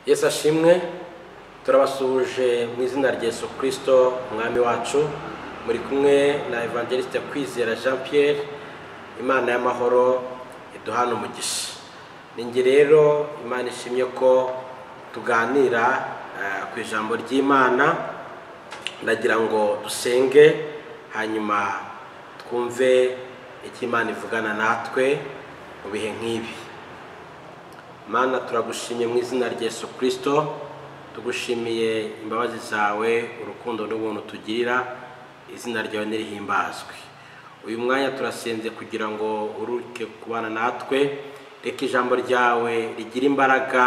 Yesu ashimwe. Turabasuhuje mu izina rya Yesu Kristo umwami wacu. Muri kumwe na Evangeliste Kwizera Jean Pierre. Imana y'amahoro iduhana umugisha. Ninge rero Imana ishimye ko tuganira ku ijambo ry'Imana. Ndagira ngo dusenge hanyuma twumve icyo Imana ivugana natwe mu bihe nk'ibi. Mana, turagushimye mu izina rya Yesu Kristo. Tugushimiye imbabazi zawe, urukundo n'ubuntu tugirira. Izina ryawe nirihimbazwe. Uyu mwanya turasenze kugira ngo uruke kubana natwe. Reka ijambo ryawe rigira imbaraga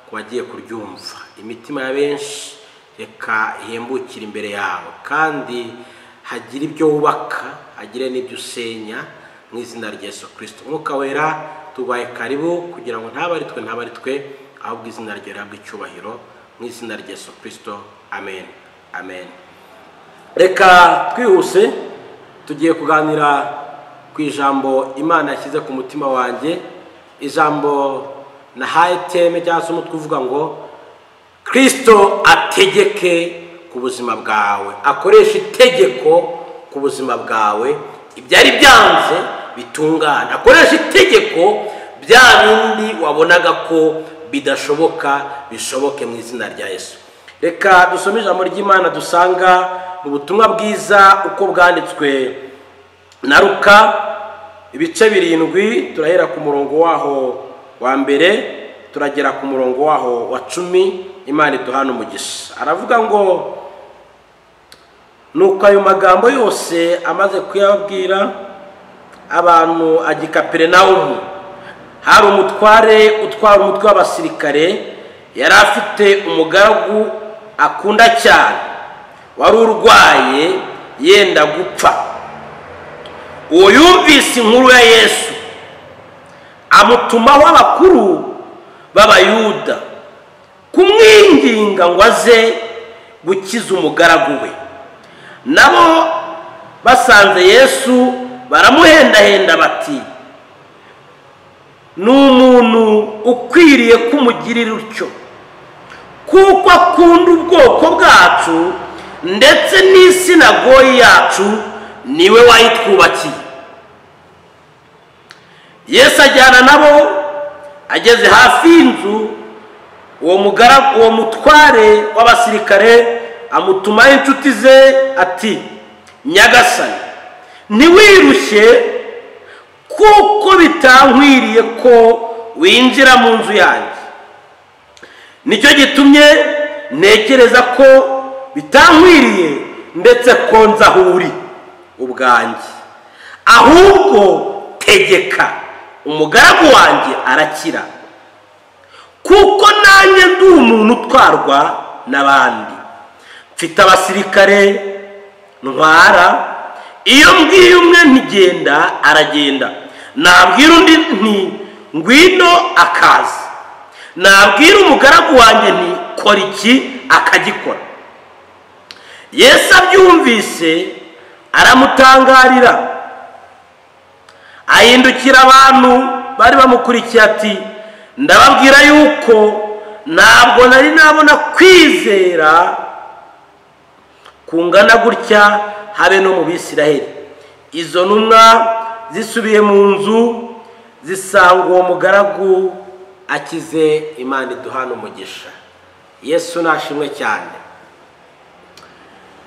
ku bagiye kuryumva. Imitima ya benshi reka ihembukire imbere yawe, kandi hagira ibyo wubaka, hagire n'ibyo usenya mu izina rya Yesu Kristo. Mwuka wera, tubaye karibu kugira ngo ntabari twe ahubwo izina ryawe rihabwe icyubahiro mu izina rya Yesu Kristo. Amen. Amen. Reka twihuse tugiye kuganira ku ijambo Imana yashyize ku mutima wanjye. Ijambo nahaye teme cyangwa se umutwe uvuga ngo Kristo ategeke ku buzima bwawe, akoresha itegeko ku buzima bwawe. Ibyari byanze bitungana, akoresha itegeko bya bindi wabonaga ko bidashoboka bishoboke mu izina rya Yesu. Reka dusome ijambo ry'Imana dusanga mu butumwa bwiza uko bwanditswe na Luka, ibice 7. Turahera ku murongo waho wa mbere turagera ku murongo waho wa 10. Imana iduhana umugisha. Aravuga ngo, nuko ayo magambo yose amaze kuyabwira abantu ajya i Kaperinawumu. Hari umutware utwara umutwe w'abasirikare, yari afite umugaragu akunda cyane, wari urwaye yenda gupfa. Uwo yumvise inkuru ya Yesu, amutumaho abakuru b'Abayuda kumwinginga ngo aze gukiza umugaragu we. Nabo basanze Yesu baramuhendahenda bati, ni umuntu ukwiriye kumugirira utyo, kuko akunda ubwoko bwacu ndetse n'isinagogi yacu niwe wayitwubakiye. Yesu ajyana nabo. Ageze hafi y'inzu, uwo mutware w'abasirikare amutumaho inshuti ze ati, Nyagasani, ntiwirushye, kuko bitankwiriye ko winjira mu nzu yanjye. Nicyo gitumye ntekereza ko bitankwiriye ndetse ko nza aho uri ubwanjye. Ahubwo tegeka, umugaragu wanjye arakira, kuko nanjye ndi umuntu utwarwa n'abandi. Mfite abasirikare ntwara. Iyo mbwiye umwe ntigenda, aragenda. Nabwira undi nti ngwino, akaza. Nabwira umugaragu wanjye nti kora iki, akagikora. Yesu abyumvise aramutangarira, ahindukira abantu bari bamukurikiye ati, ndababwira yuko ntabwo nari nabona kwizera kungana gutya habe no mu Bisiraheli. Izo ntumwa zisubiye mu nzu zisanga uwo mugaragu akize. Imana iduhana umugisha. Yesu nashimwe cyane.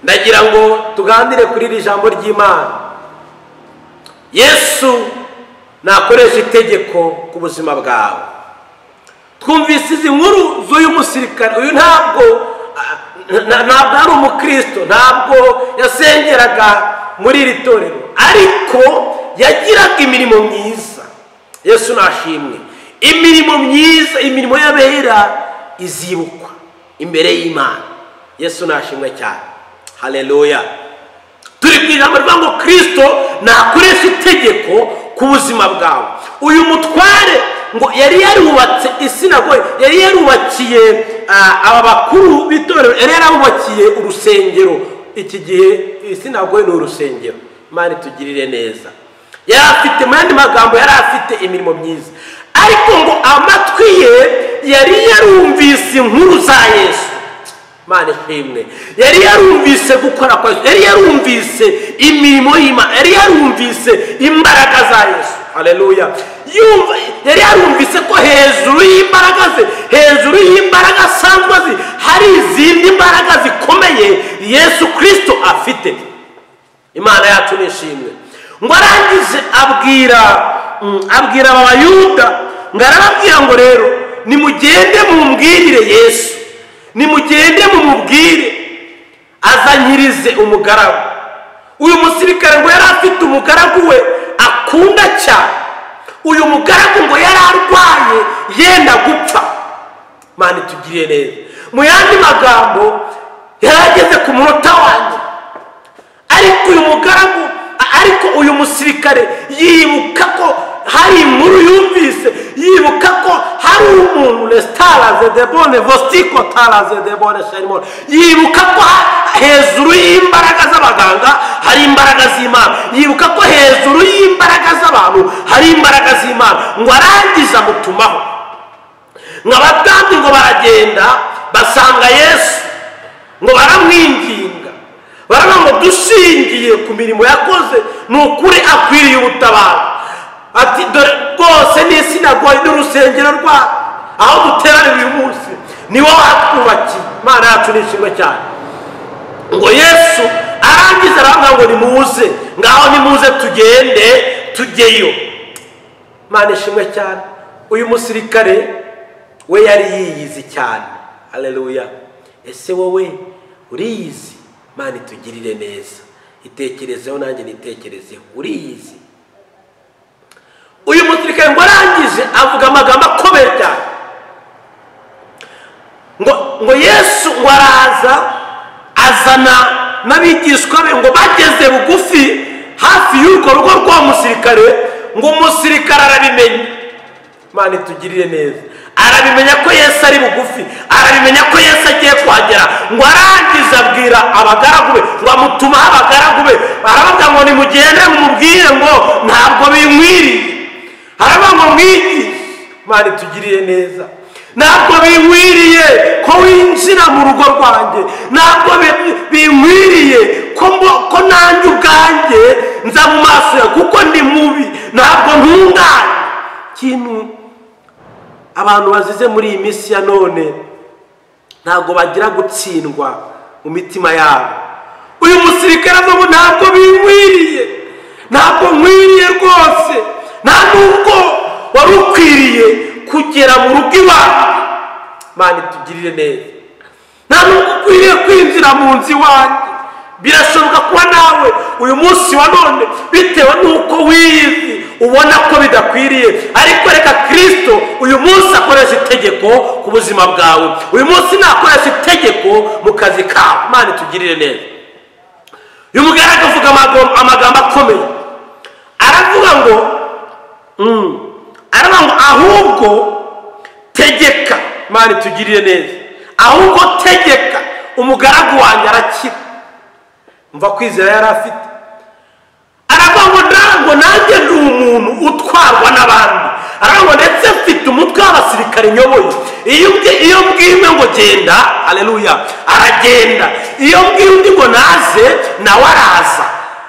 Ndagira ngo tugandire kuri iri jambo ry'Imana. Yesu nakoresha itegeko ku buzima bwawe. Twumvise izi nkuru z'uyu musirikare. Uyu ntabwo ari umukristo, ntabwo yasengeraga muri iri torero, ariko yagiraga imirimo myiza. Yesu nashimwe. Imirimo myiza, imirimo y'abera izibukwa imbere y'Imana. Yesu nashimwe cyane. Haleluya. Turi kwijambo rivuga ngo Kristo nakoresha itegeko ku buzima bwawe. Uyu mutware ngo yari yarubatse isinagogi, yari yarubakiye aba bakuru b'itorero, yari yarubakiye urusengero. Iki gihe isinagogi ni urusengero. Imana itugirire neza. Yari afite, mu yandi magambo, yari afite imirimo myiza, ariko ngo amatwi ye yari yarumvise inkuru za Yesu. Mana ishimwe, yari yarumvise gukora kwa Yesu, yari yarumvise imirimo y'Imana, yari yarumvise imbaraga za Yesu. Haleluya. Yari yarumvise ko hejuru y'imbaraga ze, hejuru y'imbaraga asanzwe hari izindi mbaraga zikomeye Yesu Kristo afite. Imana yacu nishimwe. Ngo arangije abwira abayuda, ngarababwira ngo rero nimugende mumbwirire Yesu, nimugende mumubwire azanyirize umugaragu. Uyu musirikare ngo yari afite umugaragu we akunda cyane. Uyu mugaragu ngo yari arwaye yenda gupfa. Mana tugiriye neza. Mu yandi magambo yarageze ku munota wanjye, ariko uyu mugaragu, ariko uyu musirikare yibuka ko hari inkuru yumvise, yibuka ko hari umuntu restaraze de bonne vostiko taraze de bonne sharimo, yibuka ko hejuru y'imbaraga z'abaganga hari imbaraga z'Imana, yibuka ko hejuru y'imbaraga z'abantu hari imbaraga z'Imana. Ngo arangiza mutumaho, nk'abatambyi ngo baragenda basanga Yesu, ngo baramwinginga, baravuga ngo dushingiye ku mirimo yakoze n'ukuri akwiriye ubutabara. Ati dore rwose ni sinagogi n'urusengero rwa aho duteranira uyu munsi niwo watwubakiye. Imana yacu nishimwe cyane. Ngo Yesu arangiza aravuga ngo nimuze, ngaho nimuze tugende tujyeyo. Imana ishimwe cyane. Uyu musirikare we yari yiyizi cyane. Haleluya. Ese wowe uriyizi? Imana itugirire neza. Itekerezeho nanjye nitekerezeho. Uriyizi? Uyu musirikare ngo arangije avuga amagambo akomeye cyane. Ngo Yesu ngo araza azana n'abigishwa be, ngo bageze bugufi hafi y'urwo rugo rwa musirikare, ngo umusirikare arabimenya. Imana itugirire neza. Arabimenya ko Yesu ari bugufi, arabimenya ko Yesu agiye kuhagera. Ngo arangiza abwira abagaragu be, ngo amutumaho abagaragu be, aravuga ngo nimugende mumubwire ngo ntabwo binkwiriye. Aravuga ngo mwigishe. Imana itugirire neza. Ntabwo binkwiriye ko winjira mu rugo rwanjye, ntabwo binkwiriye ko nanjye ubwanjye nza mu maso yawe kuko ndi mubi, ntabwo ntunganye. Kintu abantu bazize muri iyi minsi ya none, ntabwo bagira gutsindwa mu mitima yabo. Uyu musirikare avuga ngo ntabwo binkwiriye, ntabwo nkwiriye rwose, nta nubwo wari ukwiriye kugera mu rugo iwawe. Mana itugirire neza. Nta nubwo ukwiriye kwinjira mu nzu iwanjye. Birashoboka kuba nawe uyu munsi wa none bitewe n'uko wiyizi ubona ko bidakwiriye, ariko reka Kristo uyu munsi akoresha itegeko ku buzima bwawe. Uyu munsi nakoresha itegeko mu kazi kawe. Mana itugirire neza. Uyu mugaragu avuga amagambo akomeye, aravuga ngo ahubwo tegeka. Mana itugirire neza. Ahubwo tegeka, umugaragu wanjye arakira. Mva kwizera yari afite. Aravuga ngo nanjye ndi umuntu utwarwa n'abandi. Aravuga ngo ndetse mfite umutwe w'abasirikare nyoboye. Iyo mbwiwe ngo genda, haleluya, aragenda. Iyo mbwiwe undi ngo naze, nawe araza.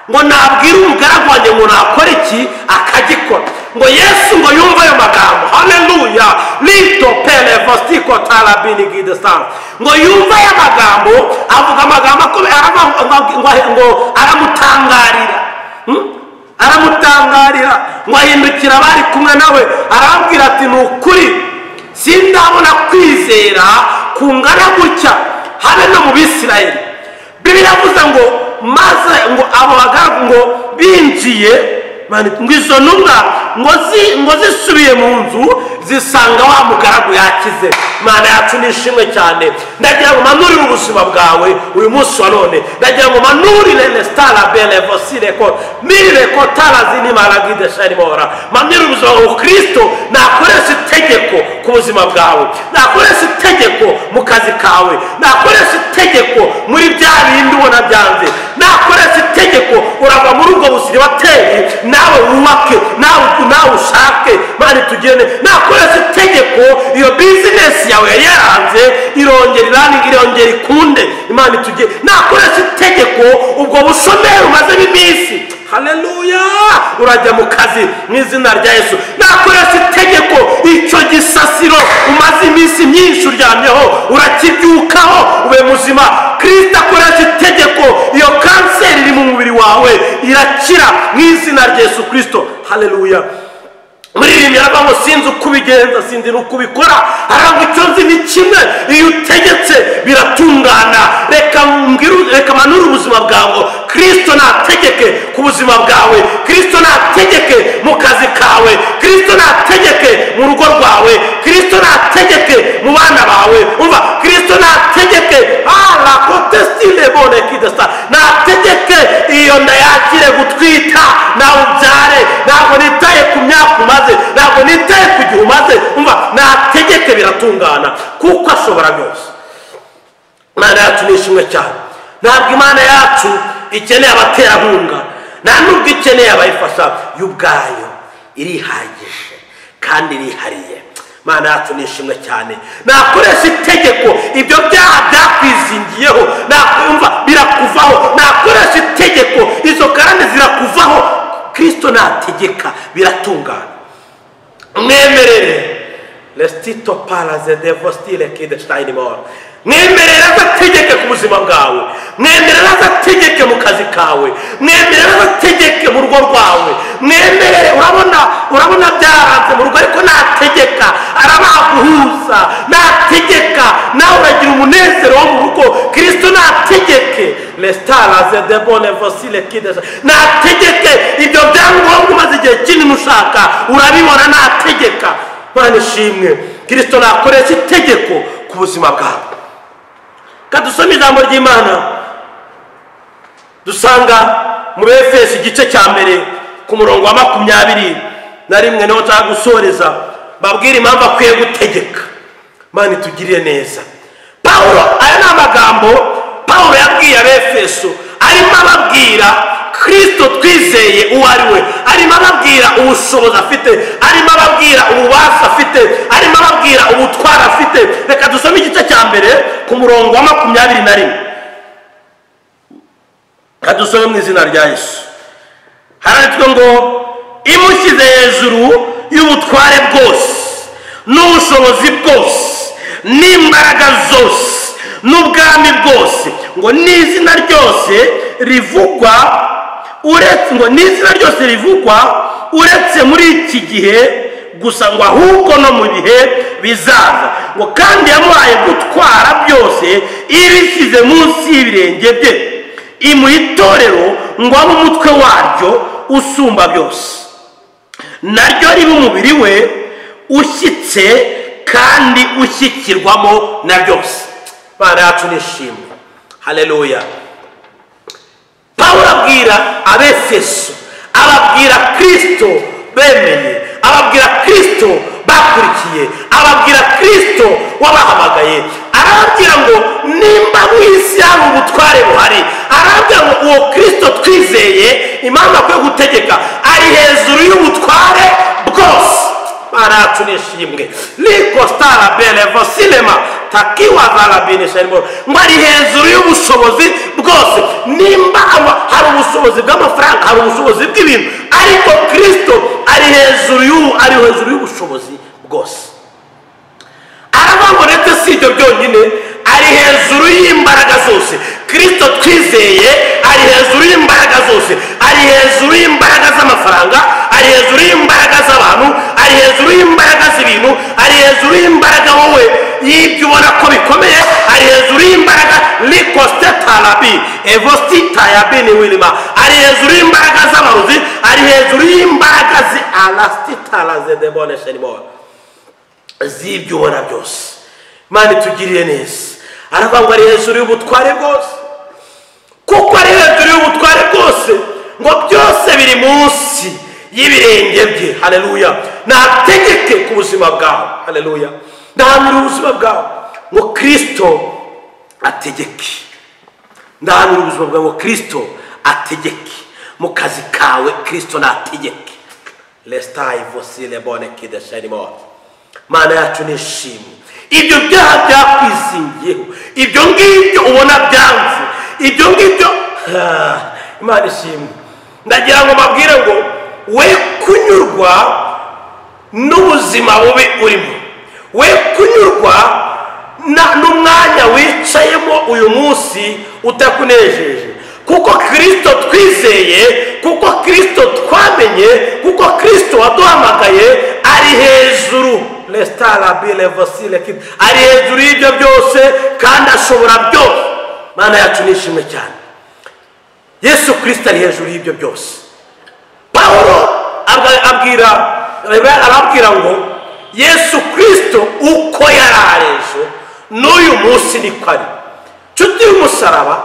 Ngo nabwire umugaragu wanjye ngo nakore iki, akagikora. Ngo Yesu ngo yumva ayo magambo. Haleluya. Lito pele vostiko talabini gidestan. Ngo yumva ayo magambo, avuga amagambo akomeye, ngo aramutangarira. Aramutangarira. Ngo ahindukira abari kumwe nawe, arababwira ati ni ukuri sindabona kwizera kungana gutya habe no mu Bisirayeli. Bibiliya yavuze ngo maze ngo abo bagaragu ngo binjiye, ngo izo ntumwa ngo zisubiye mu nzu zisanga wa mugaragu yakize. Mana yacu nishimwe cyane. Ndagira ngo manurire ubuzima bwawe uyu munsi wa none. Ndagira ngo manurire restara bele vosire ko mire ko tarazini maragide sharimora. Manurire ubuzima bwawe. Kristo nakoresha itegeko ku buzima bwawe, nakoresha itegeko mu kazi kawe, nakoresha itegeko muri bya bindi ubona byanze, nakoresha itegeko urava muri ubwo buzima umukiribateri nawe wubake, nawe ushake. Mani tugene nakoresha itegeko, iyo bizinesi yawe yari yaranze irongera ikunde. Imana tugene nakoresha itegeko, ubwo bushomeri umazemo iminsi, haleluya, urajya mu kazi mu izina rya Yesu. Nakoresha itegeko, icyo gisasiro umaze iminsi myinshi uryamyeho urakibyukaho ube muzima. Kristo akoresha itegeko, iyo kanseri iri mu mubiri wawe irakira mu izina rya Yesu Kristo, haleluya. muri ibi biravuga ngo sinzi uko ubigenza, sinzi n'uko ubikora, ariko icyo nzi ni kimwe, iyo utegetse biratungana. Reka manure ubuzima bwawe, Kristo nategeke ku buzima bwawe, Kristo nategeke mu kazi kawe, Kristo nategeke mu rugo rwawe, Kristo nategeke mu bana bawe. Umva, Kristo nategeke la contestile bone kidesta, nategeke iyo ndayakire gutwita nawe ubyare. Ntabwo nitaye ku myaka umaze, ntabwo nitaye ku gihe umaze. Umva, nategeke biratungana kuko ashobora byose. Imana yacu ni ishimwe cyane. Ntabwo Imana yacu ikeneye abaterankunga, nta nubwo ikeneye abayifasha, yo ubwayo irihagije kandi irihariye. Imana yacu ni ishimwe cyane. Nakoresha itegeko, ibyo byaha byakwizingiyeho nakumva birakuvaho. Nakoresha itegeko, izo karande zirakuvaho. Kristo nategeka biratungana. Mwemerere lestito palaze devostile kidestainimor, mwemerera azategeke ku buzima bwawe, mwemerera azategeke mu kazi kawe, mwemerera azategeke mu rugo rwawe, mwemerere. Urabona byaranze mu rugo, ariko nategeka arabaguhuza, nategeka nawe uragira umunezero wo mu rugo. Kristo nategeke lestalaze de bone vosile kidesa, nategeke ibyo byangombwa umaze igihe kinini ushaka urabibona, nategeka. Mana ishimwe, Kristo nakoresha itegeko ku buzima bwawe. Kadusome ijambo ry'Imana dusanga mu Efeso igice cya mbere ku murongo wa 21 niho nshaka gusoreza, babwira impamvu akwiye gutegeka. Mana itugirire neza. Paulo, aya ni amagambo Paulo yabwiye Abefeso, arimo ababwira Kristo twizeye uwo ari we, arimo ababwira ubushobozi afite, arimo ababwira ububasha afite, arimo ababwira ubutwara afite. Reka dusome igice cya mbere ku murongo wa 21. Kadusome mu izina rya Yesu. Haranditswe ngo imushyize hejuru y'ubutware bwose n'ubushobozi bwose n'imbaraga zose n'ubwami bwose, ngo n'izina ryose rivugwa uretse muri iki gihe gusa, ngo ahubwo no mu bihe bizaza. Ngo kandi yamuhaye gutwara byose ibishyize munsi y'ibirenge bye, imuha itorero ngo abe umutwe waryo usumba byose, naryo riba umubiri we ushyitse kandi ushyikirwamo na byose. Mana yacu nishimwe, haleluya. Paulo abwira Abefeso, ababwira Kristo bemeye, ababwira Kristo bakurikiye, ababwira Kristo wabahamagaye. Arababwira ngo nimba mu isi hari ubutware buhari, arababwira ngo uwo Kristo twizeye, impamvu akwiye gutegeka, ari hejuru y'ubutware bwose. Mana yacu nishimwe. Liko stara bele vosilema takiwa zala bine sharimo, ngo ari hejuru y'ubushobozi bwose. Nimba hari ubushobozi bw'amafaranga, hari ubushobozi bw'ibintu, ariko Kristo ari hejuru y'ubushobozi bwose. Aravuga ngo ndetse si ibyo byonyine, ari hejuru y'imbaraga zose. Kristo twizeye ari hejuru y'imbaraga zose, ari hejuru y'imbaraga z'amafaranga, ari hejuru y'imbaraga z'abantu, ari hejuru y'imbaraga z'ibintu, ari hejuru y'imbaraga wowe y'ibyo ubona ko bikomeye, ari hejuru y'imbaraga likostetarabi evostitayabini wilima, ari hejuru y'imbaraga z'abarozi, ari hejuru y'imbaraga zi alastitaraze debone shenimora z'ibyo ubona byose. Imana itugirire neza. Aravuga ngo ari hejuru y'ubutware bwose, kuko ari hejuru y'ubutware bwose, ngo byose biri munsi y'ibirenge bye. Haleluya. Nategeke ku buzima bwawe, haleluya. Ndahamira ubuzima bwawe ngo Kristo ategeke. Ndahamira ubuzima bwawe ngo Kristo ategeke. mu kazi kawe Kristo nategeke. Restai vosile bone kidasharimo. Mana yacu nishimwe. Ibyo byaha byakwisingiyeho, ibyo ngibyo ubona byanze, ibyo ngibyo Imana ishimwe. Ndagira ngo mabwire ngo we kunyurwa n'ubuzima bubi urimo, we kunyurwa n'umwanya wicayemo uyu munsi utakunejeje, kuko Kristo twizeye, kuko Kristo twamenye, kuko Kristo waduhamagaye ari hejuru. Ari hejuru y'ibyo byose kandi ashobora byose. Mana yacu nishimwe cyane. Yesu Kristo ari hejuru y'ibyo byose. Paulo arabwira ngo Yesu Kristo uko yararejo n'uyu munsi niko ari. Nshuti y'umusaraba,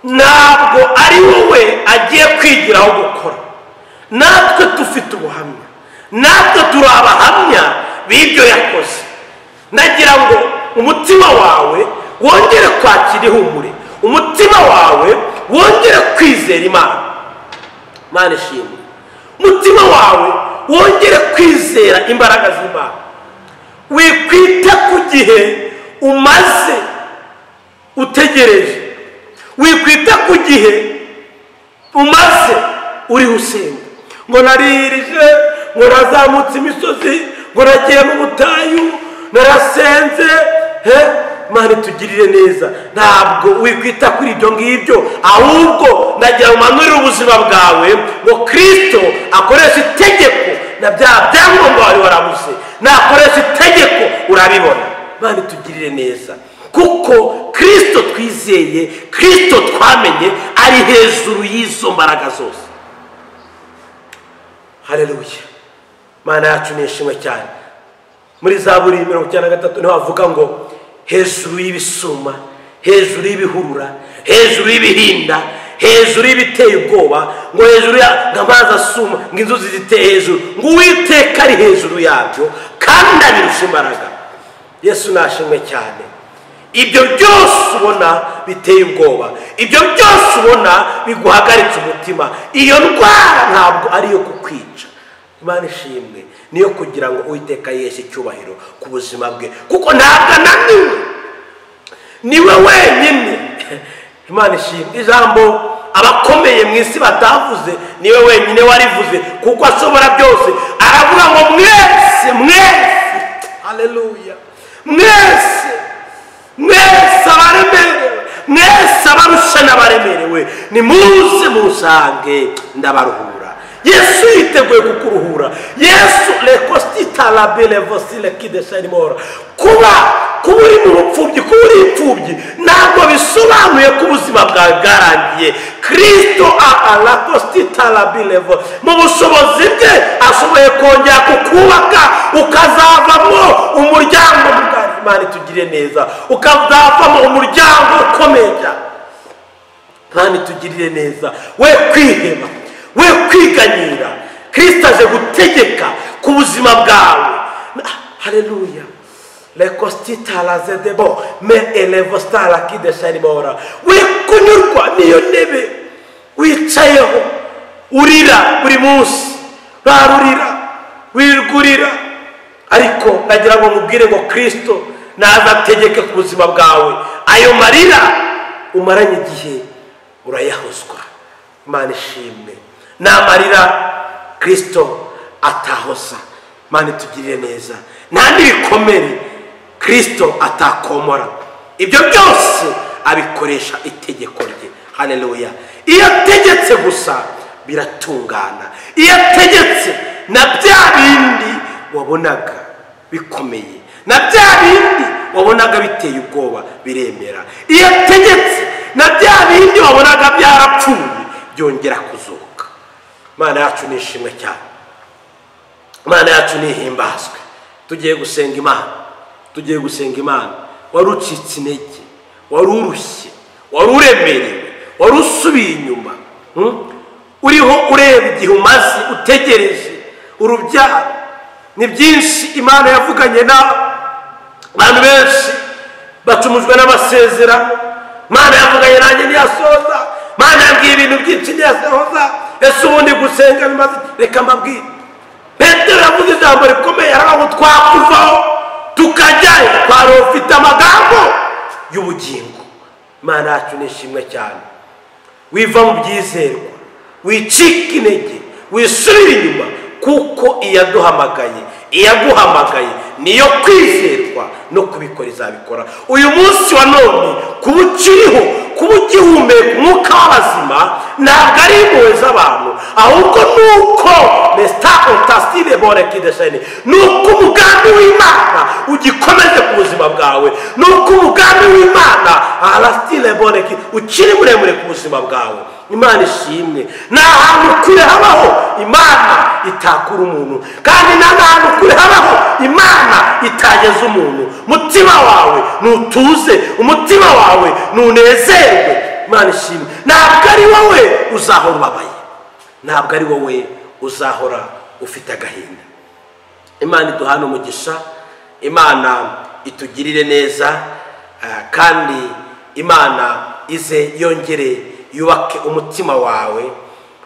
ntabwo ari wowe agiye kwigiraho gukora. Natwe dufite ubuhamya, natwe turi abahamya b'ibyo yakoze. Nagira ngo umutima wawe wongere kwakira ihumure, umutima wawe wongere kwizera Imana. Mana ishimwe. Umutima wawe wongere kwizera imbaraga z'Imana. Wikwita ku gihe umaze utegereje, wikwita ku gihe umaze uri usenga, ngo naririje, ngo nazamutse imisozi, ngo nagiye mu butayu, narasenze. Mana tugirire neza. Ntabwo wikwita kuri ibyo ngibyo, ahubwo ndagira umanurire ubuzima bwawe ngo Kristo akoresha itegeko na bya byangombwa wari warabuze, nakoresha itegeko urabibona. Mana tugirire neza, kuko Kristo twizeye, Kristo twamenye ari hejuru y'izo mbaraga zose. Haleluya. Mana yacu nishimwe cyane. Muri Zaburi 93 niho havuga ngo hejuru y'ibisuma, hejuru y'ibihurura, hejuru y'ibihinda, hejuru y'ibiteye ubwoba, ngo hejuru y'amazi asuma, ngo inzuzi ziteye hejuru, ngo Uwiteka ari hejuru yabyo kandi abirusha imbaraga. Yesu nashimwe cyane. Ibyo byose ubona biteye ubwoba, ibyo byose ubona biguhagaritse umutima, iyo ndwara ntabwo ari yo kukwica. Imana ishimwe, niyo kugira ngo Uwiteka yeshe icyubahiro ku buzima bwe, kuko ntabwo ananiwe, niwe wenyine. Imana ishimwe. Ijambo abakomeye mu isi batavuze, niwe wenyine warivuze, kuko ashobora byose. Aravuga ngo mwese, haleluya, mwese abaremerewe, mwese abarusha n'abaremerewe, nimuze musange ndabaruhura. Yesu yiteguye kukuruhura. Yesu lekostita la belle vosile kidesharimora. Kuba uri mu rupfubyi, kuba uri imfubyi ntabwo bisobanuye ko ubuzima bwawe bwarangiye. Kristo alakostita la belle mu bushobozi bwe ashoboye kongera kukubaka, ukazavamo umuryango mugari. Imana tugire neza, ukazavamo umuryango ukomeye. Imana tugirire neza. We kwiheba, we kwiganyira, Kristo aje gutegeka ku buzima bwawe. Haleluya. Lekostita la zedebo me elevosta la kidesharimora. We kunyurwa niyo ntebe wicayeho urira buri munsi, barurira wirgurira, ariko nagira ngo mubwire ngo Kristo naza ategeke ku buzima bwawe. Ayo marira umaranye igihe urayahozwa. Imana ishimwe. N'amarira Kristo atahoza. Imana tugirire neza. Nta n'ibikomere Kristo atakomora. Ibyo byose abikoresha itegeko rye. Haleluya. Iyo ategetse gusa biratungana. Iyo ategetse na bya bindi wabonaga bikomeye, na bya bindi wabonaga biteye ubwoba biremera. Iyo ategetse na bya bindi wabonaga byarapfuye byongera kuzuka. Mana yacu nishimwe cyane. Mana yacu nihimbazwe. Tugiye gusenga Imana, tugiye gusenga Imana. Warucitse intege, warurushye, waruremerewe, warusubiye inyuma, uriho ureba igihe umaze utegereje urubyaro. Ni byinshi Imana yavuganye n'abantu benshi bacumujwe n'amasezerano. Imana yavuganye nanjye ntiyasohoza. Imana yabwiye ibintu byinshi ntiyasohoza. ese ubundi gusenga bimaze reka mbabwire Petero yavuze ijambo rikomeye aravuga ngo twakuvaho tukajyayo twari ufite amagambo y'ubugingo. Imana yacu nishimwe cyane. Wiva mu byizerwa, wicika intege, wisubira inyuma, kuko iyaguhamagaye niyo kwizerwa no kubikora izabikora. Uyu munsi wa none kuba ukiriho, kuba ugihumeka umwuka w'abazima ntabwo ari impuhwe z'abantu, ahubwo nuko nuko umugambi w'Imana ugikomeze ku buzima bwawe, nuko umugambi w'Imana ukiri muremure ku buzima bwawe. Imana ishimwe. Nta hantu kure habaho Imana itakura umuntu, kandi nta hantu kure habaho Imana itageza umuntu. Umutima wawe nutuze, umutima wawe nunezerwe. Imana ishimwe. Ntabwo ari wowe uzahora ubabaye, ntabwo ari wowe uzahora ufite agahinda. Imana iduhana umugisha, Imana itugirire neza, kandi Imana ize yongere yubake umutima wawe.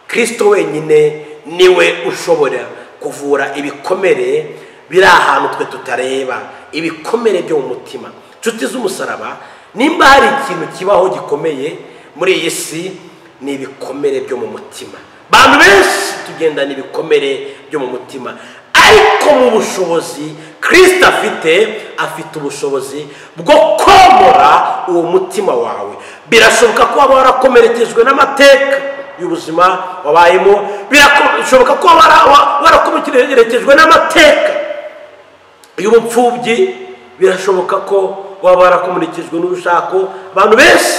Kristo wenyine niwe ushobora kuvura ibikomere biri ahantu twe tutareba, ibikomere byo mu mutima. Nshuti z'umusaraba, nimba hari ikintu kibaho gikomeye muri iyi si, ni ibikomere byo mu mutima. Abantu benshi tugendana ibikomere byo mu mutima, ariko mu bushobozi Kristo afite ubushobozi bwo komora uwo mutima wawe. Birashoboka ko waba warakomerekejwe n'amateka y'ubuzima wabayemo, birashoboka ko warakomerekejwe n'amateka y'ubupfubyi, birashoboka ko waba warakomerekejwe n'urushako. Abantu benshi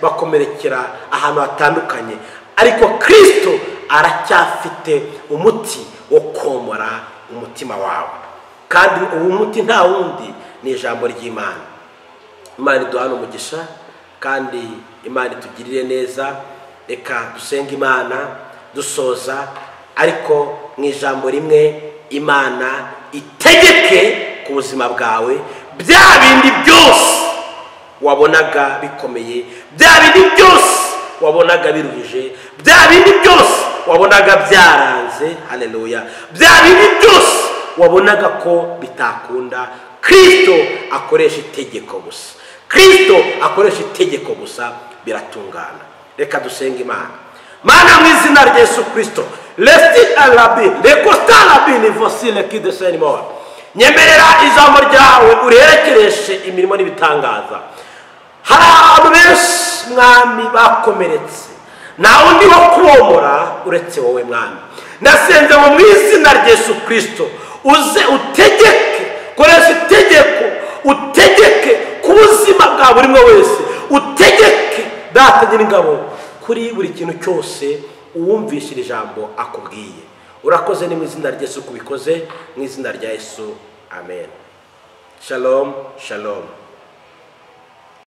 bakomerekera ahantu hatandukanye, ariko Kristo aracyafite umuti wo komora umutima wawe, kandi uwo muti nta wundi ni ijambo ry'Imana. Imana iduhana umugisha, kandi Imana itugirire neza. Reka dusenga Imana dusoza, ariko mu ijambo rimwe, Imana itegeke ku buzima bwawe bya bindi byose wabonaga bikomeye, bya bindi byose wabonaga biruhije, bya bindi byose wabonaga byaranze, haleluya, bya bindi byose wabonaga ko bitakunda, Kristo akoresha itegeko gusa. Kristo akoresha itegeko gusa biratungana. Reka dusenga Imana. Mana mu izina rya Yesu Kristo, resti arabi lekosta arabi nivosile kidesenimora, nyemerera ijambo ryawe urerekereshe imirimo n'ibitangaza. Hari abantu benshi Mwami bakomeretse, nta wundi wo kubomora uretse wowe Mwami. Nasenze mu izina rya Yesu Kristo, uze utegeke, koresha itegeko, utegeke ku buzima bwa buri umwe wese, utegeke Data nyir'ingabo kuri buri kintu cyose uwumvishira ijambo akubwiye. Urakoze ni mu izina rya Yesu kubikoze, mu izina rya Yesu, amen. Shalom, shalom.